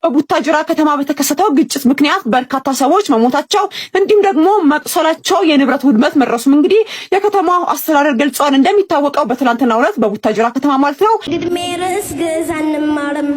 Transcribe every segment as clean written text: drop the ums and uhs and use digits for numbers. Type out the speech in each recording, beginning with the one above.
በቡታጅራ ከተማ በተከሰተው ግጭት ምክንያት በርካታ ሰዎች መሞታቸው እንዲሁም ደግሞ መቅሰላቸው የንብረት ውድመት መድረሱም እንግዲህ የከተማው አስተዳደር ገልጿል። እንደሚታወቀው በትናንትናው ዕለት በቡታጅራ ከተማ ማለት ነው ግድሜ ርዕስ ግዕዝ አንማርም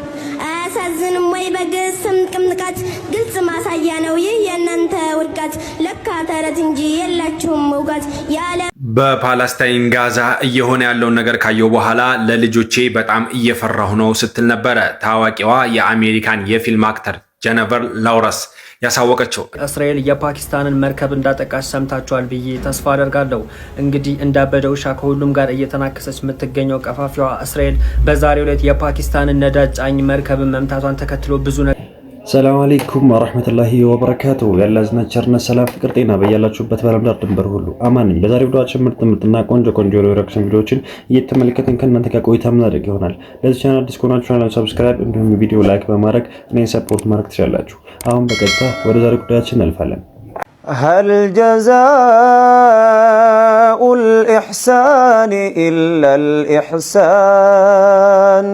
አያሳዝንም ወይ በግስም ቅምጥቃት ግልጽ ማሳያ ነው ይህ የእናንተ ውድቀት ለካ ተረት እንጂ የላችሁም መውጋት ያለ በፓለስታይን ጋዛ እየሆነ ያለውን ነገር ካየው በኋላ ለልጆቼ በጣም እየፈራሁ ነው ስትል ነበረ ታዋቂዋ የአሜሪካን የፊልም አክተር ጀነቨር ላውረስ ያሳወቀችው። እስራኤል የፓኪስታንን መርከብ እንዳጠቃች ሰምታችኋል ብዬ ተስፋ አደርጋለሁ። እንግዲህ እንዳበደ ውሻ ከሁሉም ጋር እየተናከሰች የምትገኘው ቀፋፊዋ እስራኤል በዛሬው ዕለት የፓኪስታንን ነዳጅ ጫኝ መርከብን መምታቷን ተከትሎ ብዙ ሰላም አለይኩም ወራህመቱላሂ ወበረካቱ። ያላዝና ቸርነት ሰላም ፍቅር ጤና በያላችሁበት በዓለም ዳር ድንበር ሁሉ አማን። በዛሬው ቪዲዮአችን ምርጥና ቆንጆ ሪአክሽን ቪዲዮዎችን እየተመለከትን ከእናንተ ጋር ቆይታ የምናደርግ ይሆናል። ለዚህ ቻናል አዲስ ከሆናችሁ ቻናሉን ሰብስክራይብ እንዲሁም ቪዲዮ ላይክ በማድረግ እኔን ሰፖርት ማድረግ ትችላላችሁ። አሁን በቀጥታ ወደ ዛሬው ጉዳያችን እናልፋለን። هل جزاء الإحسان إلا الإحسان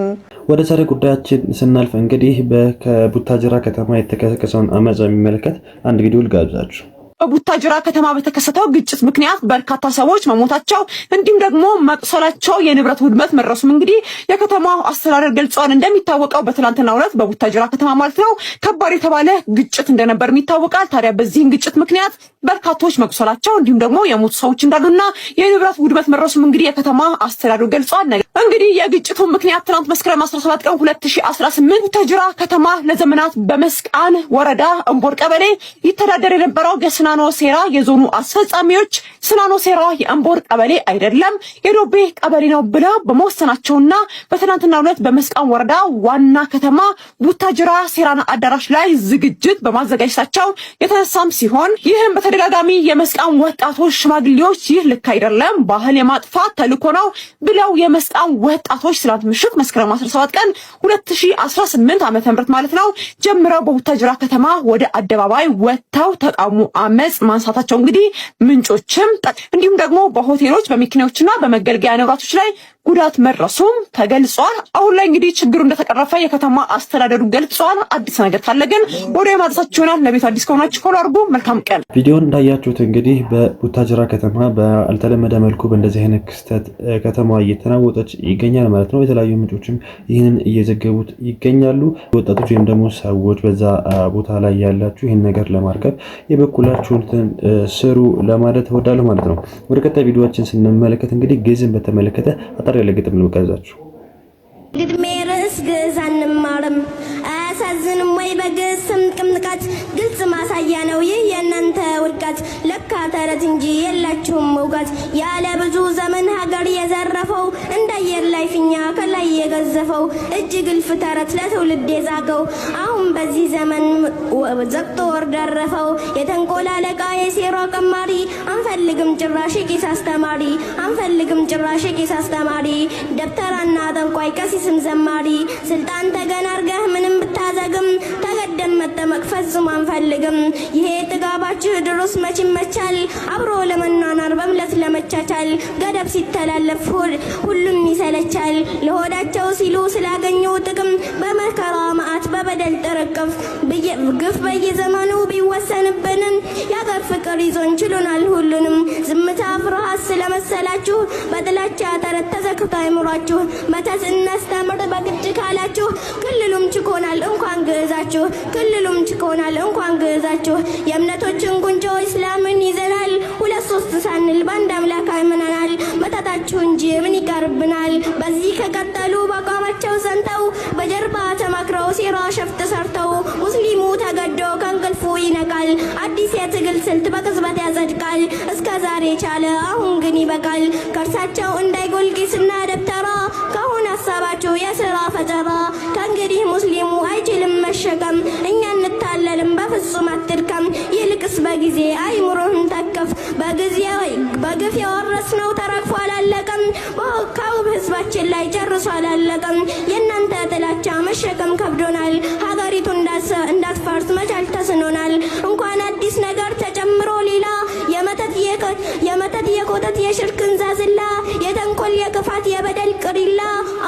ወደ ዛሬ ጉዳያችን ስናልፍ እንግዲህ በቡታጅራ ከተማ የተከሰተውን አመጽ የሚመለከት አንድ ቪዲዮ ልጋብዛችሁ። በቡታጅራ ከተማ በተከሰተው ግጭት ምክንያት በርካታ ሰዎች መሞታቸው እንዲሁም ደግሞ መቅሰላቸው የንብረት ውድመት መድረሱም እንግዲህ የከተማው አስተዳደር ገልጿል። እንደሚታወቀው በትናንትናው ዕለት በቡታጅራ ከተማ ማለት ነው ከባድ የተባለ ግጭት እንደነበር ይታወቃል። ታዲያ በዚህ ግጭት ምክንያት በርካቶች መቅሰላቸው እንዲሁም ደግሞ የሞቱ ሰዎች እንዳሉና የንብረት ውድመት መድረሱም እንግዲህ የከተማ አስተዳደሩ ገልጿል። እንግዲህ የግጭቱ ምክንያት ትናንት መስከረም 17 ቀን 2018 ቡታጅራ ከተማ ለዘመናት በመስቃን ወረዳ እንቦር ቀበሌ ይተዳደር የነበረው ስናኖ ሴራ የዞኑ አስፈጻሚዎች ስናኖ ሴራ የእንቦር ቀበሌ አይደለም የዶቤ ቀበሌ ነው ብለው በመወሰናቸውና በትናንትናው ዕለት በመስቃን ወረዳ ዋና ከተማ ቡታጅራ ሴራና አዳራሽ ላይ ዝግጅት በማዘጋጀታቸው የተነሳም ሲሆን ይህም በተደጋጋሚ የመስቃን ወጣቶች ሽማግሌዎች ይህ ልክ አይደለም ባህል የማጥፋት ተልዕኮ ነው ብለው የመስቃን ወጣቶች ትናንት ምሽት መስከረም 17 ቀን 2018 ዓ.ም ማለት ነው ጀምረው በቡታጅራ ከተማ ወደ አደባባይ ወጥተው ተቃውሞ አመጽ ማንሳታቸው እንግዲህ ምንጮችም እንዲሁም ደግሞ በሆቴሎች በመኪናዎችና በመገልገያ ንብረቶች ላይ ጉዳት መድረሱም ተገልጿል። አሁን ላይ እንግዲህ ችግሩ እንደተቀረፈ የከተማ አስተዳደሩ ገልጿል። አዲስ ነገር ካለ ግን ወደ ማድረሳችሁ ይሆናል። ለቤቱ አዲስ ከሆናችሁ ፎሎ አድርጉ። መልካም ቀን። ቪዲዮን እንዳያችሁት እንግዲህ በቡታጅራ ከተማ ባልተለመደ መልኩ በእንደዚህ አይነት ክስተት ከተማዋ እየተናወጠች ይገኛል ማለት ነው። የተለያዩ ምንጮችም ይህንን እየዘገቡት ይገኛሉ። ወጣቶች ወይም ደግሞ ሰዎች በዛ ቦታ ላይ ያላችሁ ይህን ነገር ለማርገብ የበኩላችሁን ስሩ ለማለት እወዳለሁ ማለት ነው። ወደ ቀጣይ ቪዲዮአችን ስንመለከት እንግዲህ ግዕዝን በተመለከተ አጠር ያለ ግጥም ልጋብዛችሁ። ግድሜ ርዕስ ግዕዝ አንማርም አያሳዝንም ወይ በግስም ቅምጥቃት ግልጽ ማሳያ ነው ይህ የእናንተ ውድቀት ለካ ተረት እንጂ የላችሁም መውጋት ያለ ብዙ ዘመን ሀገር የዘረፈው እንዳየር ላይ ፊኛ ከላይ የገዘፈው እጅ ግልፍ ተረት ለትውልድ የዛገው አሁን በዚህ ዘመን ዘግቶ ወር ደረፈው የተንኮል አለቃ የሴራ ቀማሪ አንፈልግም ጭራሽ ቄስ አስተማሪ አንፈልግም ጭራሽ ቄስ አስተማሪ ደብተራና ጠንቋይ ቀሲስም ዘማሪ ስልጣን ተገን አርገህ ምንም ብታዘግም ተገደም መጠመቅ ፈጽሞ አንፈልግም ይሄ ጥጋባችሁ ድሮስ መች ይመቻል አብሮ ለመናናር በምለት ለመቻቻል ገደብ ሲተላለፍ ሁሉም ይሰለቻል ለሆዳቸው ሲሉ ስላገኘው ጥቅም በመከራ መዓት በበደል ተረከፍ ግፍ በየዘመኑ ቢወሰንብንም ያገር ፍቅር ይዞን ችሎናል ሁሉንም ዝምታ ፍርሃት ስለመሰላችሁ በጥላቻ ተረት ተዘክቶ አይምሯችሁ መተት እናስተምር በግድ ካላችሁ ክልሉም ችኮናል እንኳን ግዕዛችሁ ክልሉም ችኮናል እንኳን ግዕዛችሁ የእምነቶችን ጉንጮ እስላምን ይዘናል ሁለት ሶስት ሳንል በአንድ አምላክ አምነናል መተታችሁ እንጂ ምን ይቀርብናል በዚህ ከቀጠሉ በአቋማቸው ጸንተው በጀርባ ተማክረው ሴራ ሸፍጥ ሰርተው ሙስሊሙ ተገዶ ከእንቅልፉ ይነቃል አዲስ የትግል ስልት በቅጽበት ያጸድቃል እስከ ዛሬ ቻለ አሁን ግን ይበቃል ከእርሳቸው እንዳይጎል ቂስና ደብተራ ካሁን ሀሳባችሁ የሥራ ፈጠራ ከእንግዲህ ሙስሊሙ አይችልም መሸከም እኛ እንታለልም በፍጹም አትድከም ይልቅስ በጊዜ አይምሮህን ተከፍ በግፍ የወረስነው ተረግፎ አላለቀም በካውብ ህዝባችን ላይ ጨርሶ አላለቀም የእናንተ ጥላቻ መሸከም ከብዶናል ሀገሪቱ እንዳትፈርስ መቻል ተስኖናል እንኳን አዲስ ነገር ተጨምሮ ሌላ የመተት የኮተት የሽርክን ዛዝላ የተንኮል የክፋት የበደል ቅሪላ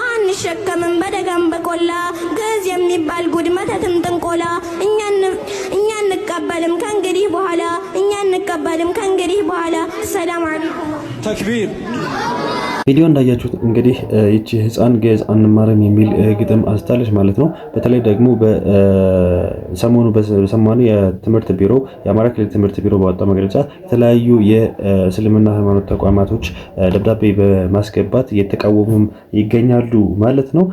አንሸከምም በደጋም በቆላ ግዕዝ የሚባል ጉድ መተትም ጥንቆ አንቀበልም ከእንግዲህ በኋላ እኛ አንቀበልም ከእንግዲህ በኋላ። ሰላም አለይኩም ተክቢር። ቪዲዮ እንዳያችሁት እንግዲህ ይቺ ህፃን ግዕዝ አንማርም የሚል ግጥም አንስታለች ማለት ነው። በተለይ ደግሞ በሰሞኑ በሰማኑ የትምህርት ቢሮ የአማራ ክልል ትምህርት ቢሮ ባወጣው መግለጫ የተለያዩ የእስልምና ሃይማኖት ተቋማቶች ደብዳቤ በማስገባት እየተቃወሙም ይገኛሉ ማለት ነው።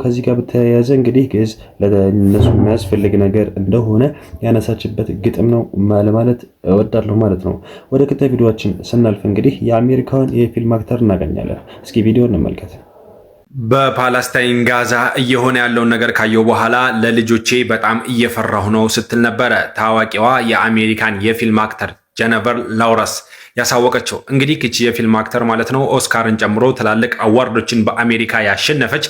ከዚህ ጋር በተያያዘ እንግዲህ ግዕዝ ለነሱ የሚያስፈልግ ነገር እንደሆነ ያነሳችበት ግጥም ነው ለማለት እወዳለሁ ማለት ነው። ወደ ቀጣይ ቪዲዮአችን ስናልፍ እንግዲህ የአሜሪካውን የፊልም አክተር እናገኛለን። እስኪ ቪዲዮ እንመልከት። በፓለስታይን ጋዛ እየሆነ ያለውን ነገር ካየው በኋላ ለልጆቼ በጣም እየፈራሁ ነው ስትል ነበረ ታዋቂዋ የአሜሪካን የፊልም አክተር ጀነቨር ላውረስ ያሳወቀችው። እንግዲህ እቺ የፊልም አክተር ማለት ነው ኦስካርን ጨምሮ ትላልቅ አዋርዶችን በአሜሪካ ያሸነፈች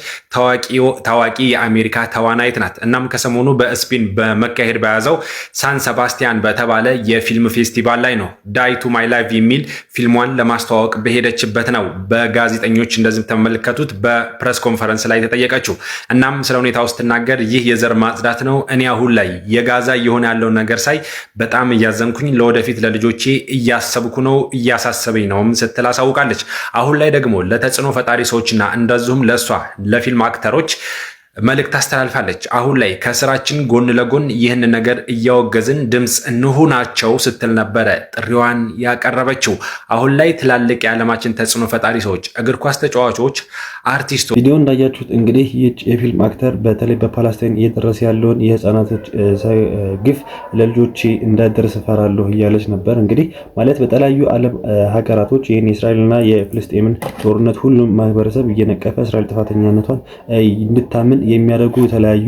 ታዋቂ የአሜሪካ ተዋናይት ናት። እናም ከሰሞኑ በስፔን በመካሄድ በያዘው ሳን ሰባስቲያን በተባለ የፊልም ፌስቲቫል ላይ ነው ዳይ ቱ ማይ ላይፍ የሚል ፊልሟን ለማስተዋወቅ በሄደችበት ነው በጋዜጠኞች እንደዚህ ተመለከቱት በፕሬስ ኮንፈረንስ ላይ ተጠየቀችው። እናም ስለ ሁኔታው ስትናገር ይህ የዘር ማጽዳት ነው። እኔ አሁን ላይ የጋዛ እየሆነ ያለውን ነገር ሳይ በጣም እያዘንኩኝ ለወደፊት ለልጆቼ እያሰብኩ ነው እያሳሰበኝ ነውም ስትል አሳውቃለች። አሁን ላይ ደግሞ ለተጽዕኖ ፈጣሪ ሰዎችና እንደዚሁም ለሷ ለፊልም አክተሮች መልእክት አስተላልፋለች። አሁን ላይ ከስራችን ጎን ለጎን ይህን ነገር እያወገዝን ድምፅ እንሁናቸው ስትል ነበረ ጥሪዋን ያቀረበችው። አሁን ላይ ትላልቅ የዓለማችን ተጽዕኖ ፈጣሪ ሰዎች፣ እግር ኳስ ተጫዋቾች፣ አርቲስቶች ቪዲዮ እንዳያችሁት እንግዲህ ይህች የፊልም አክተር በተለይ በፓለስታይን እየደረሰ ያለውን የህፃናቶች ግፍ ለልጆቼ እንዳይደርስ እፈራለሁ እያለች ነበር። እንግዲህ ማለት በተለያዩ ዓለም ሀገራቶች ይህን የእስራኤልና የፍልስጤምን ጦርነት ሁሉም ማህበረሰብ እየነቀፈ እስራኤል ጥፋተኛነቷን እንድታምን የሚያደርጉ የተለያዩ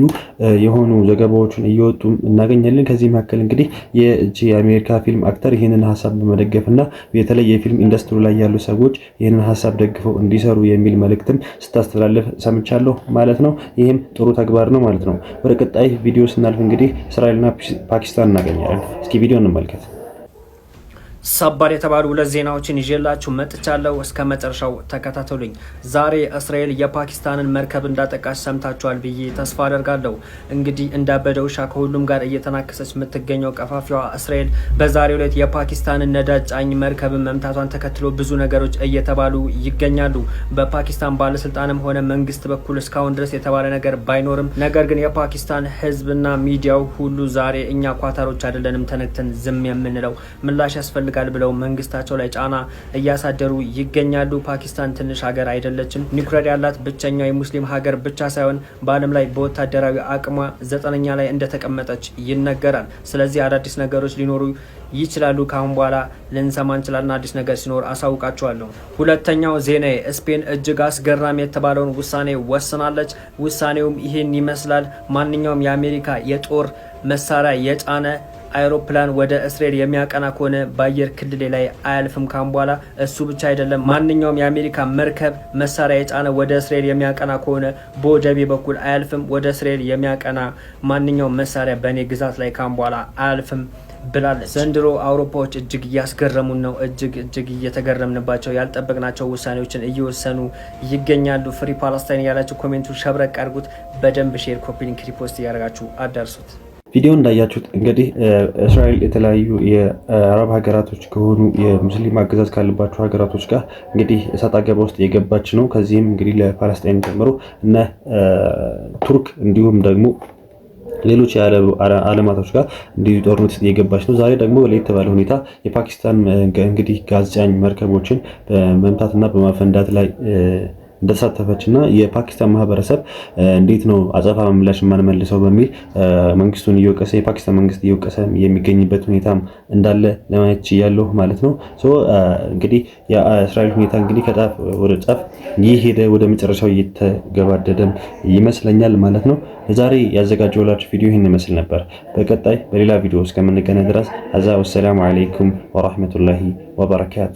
የሆኑ ዘገባዎችን እየወጡ እናገኛለን። ከዚህ መካከል እንግዲህ የአሜሪካ ፊልም አክተር ይህንን ሀሳብ በመደገፍና በተለይ የፊልም ኢንዱስትሪ ላይ ያሉ ሰዎች ይህንን ሀሳብ ደግፈው እንዲሰሩ የሚል መልእክትም ስታስተላልፍ ሰምቻለሁ ማለት ነው። ይህም ጥሩ ተግባር ነው ማለት ነው። ወደ ቀጣይ ቪዲዮ ስናልፍ እንግዲህ እስራኤልና ፓኪስታን እናገኛለን። እስኪ ቪዲዮ እንመልከት። ሰበር የተባሉ ሁለት ዜናዎችን ይዤላችሁ መጥቻለሁ። እስከ መጨረሻው ተከታተሉኝ። ዛሬ እስራኤል የፓኪስታንን መርከብ እንዳጠቃች ሰምታችኋል ብዬ ተስፋ አደርጋለሁ። እንግዲህ እንዳበደ ውሻ ከሁሉም ጋር እየተናከሰች የምትገኘው ቀፋፊዋ እስራኤል በዛሬው ዕለት የፓኪስታንን ነዳጅ ጫኝ መርከብን መምታቷን ተከትሎ ብዙ ነገሮች እየተባሉ ይገኛሉ። በፓኪስታን ባለስልጣንም ሆነ መንግስት በኩል እስካሁን ድረስ የተባለ ነገር ባይኖርም፣ ነገር ግን የፓኪስታን ህዝብና ሚዲያው ሁሉ ዛሬ እኛ ኳታሮች አይደለንም ተነክተን ዝም የምንለው ምላሽ ያስፈልጋል ብለው መንግስታቸው ላይ ጫና እያሳደሩ ይገኛሉ። ፓኪስታን ትንሽ ሀገር አይደለችም። ኒውክሌር ያላት ብቸኛው የሙስሊም ሀገር ብቻ ሳይሆን በዓለም ላይ በወታደራዊ አቅሟ 9ኛ ላይ እንደተቀመጠች ይነገራል። ስለዚህ አዳዲስ ነገሮች ሊኖሩ ይችላሉ። ካሁን በኋላ ልንሰማ እንችላለን። አዲስ ነገር ሲኖር አሳውቃችኋለሁ። ሁለተኛው ዜና ስፔን እጅግ አስገራሚ የተባለውን ውሳኔ ወስናለች። ውሳኔውም ይህን ይመስላል። ማንኛውም የአሜሪካ የጦር መሳሪያ የጫነ አይሮፕላን ወደ እስራኤል የሚያቀና ከሆነ በአየር ክልል ላይ አያልፍም ካሁን በኋላ። እሱ ብቻ አይደለም፣ ማንኛውም የአሜሪካ መርከብ መሳሪያ የጫነ ወደ እስራኤል የሚያቀና ከሆነ በወደቤ በኩል አያልፍም። ወደ እስራኤል የሚያቀና ማንኛውም መሳሪያ በእኔ ግዛት ላይ ካሁን በኋላ አያልፍም ብላለች። ዘንድሮ አውሮፓዎች እጅግ እያስገረሙን ነው። እጅግ እየተገረምንባቸው ያልጠበቅናቸው ውሳኔዎችን እየወሰኑ ይገኛሉ። ፍሪ ፓለስታይን ያላችሁ ኮሜንቱ ሸብረቅ አድርጉት። በደንብ ሼር፣ ኮፒ ሊንክ፣ ሪፖስት እያደረጋችሁ አዳርሱት። ቪዲዮ እንዳያችሁት እንግዲህ እስራኤል የተለያዩ የአረብ ሀገራቶች ከሆኑ የሙስሊም አገዛዝ ካለባቸው ሀገራቶች ጋር እንግዲህ እሰጥ አገባ ውስጥ የገባች ነው። ከዚህም እንግዲህ ለፓለስታይን ጨምሮ እነ ቱርክ እንዲሁም ደግሞ ሌሎች የዓለማቶች ጋር እንዲሁ ጦርነት የገባች ነው። ዛሬ ደግሞ ለየት ባለ ሁኔታ የፓኪስታን እንግዲህ ጋዝ ጫኝ መርከቦችን በመምታትና በማፈንዳት ላይ እንደተሳተፈችና የፓኪስታን ማህበረሰብ እንዴት ነው አጸፋ ምላሽ የማንመልሰው በሚል መንግስቱን እየወቀሰ የፓኪስታን መንግስት እየወቀሰ የሚገኝበት ሁኔታም እንዳለ ለማየት ችያለሁ ማለት ነው። እንግዲህ የእስራኤል ሁኔታ እንግዲህ ከጫፍ ወደ ጫፍ እየሄደ ወደ መጨረሻው እየተገባደደም ይመስለኛል ማለት ነው። ለዛሬ ያዘጋጀሁላችሁ ቪዲዮ ይህን ይመስል ነበር። በቀጣይ በሌላ ቪዲዮ እስከምንገናኝ ድረስ አዛ ወሰላሙ አለይኩም ወራህመቱላሂ ወበረካቱ።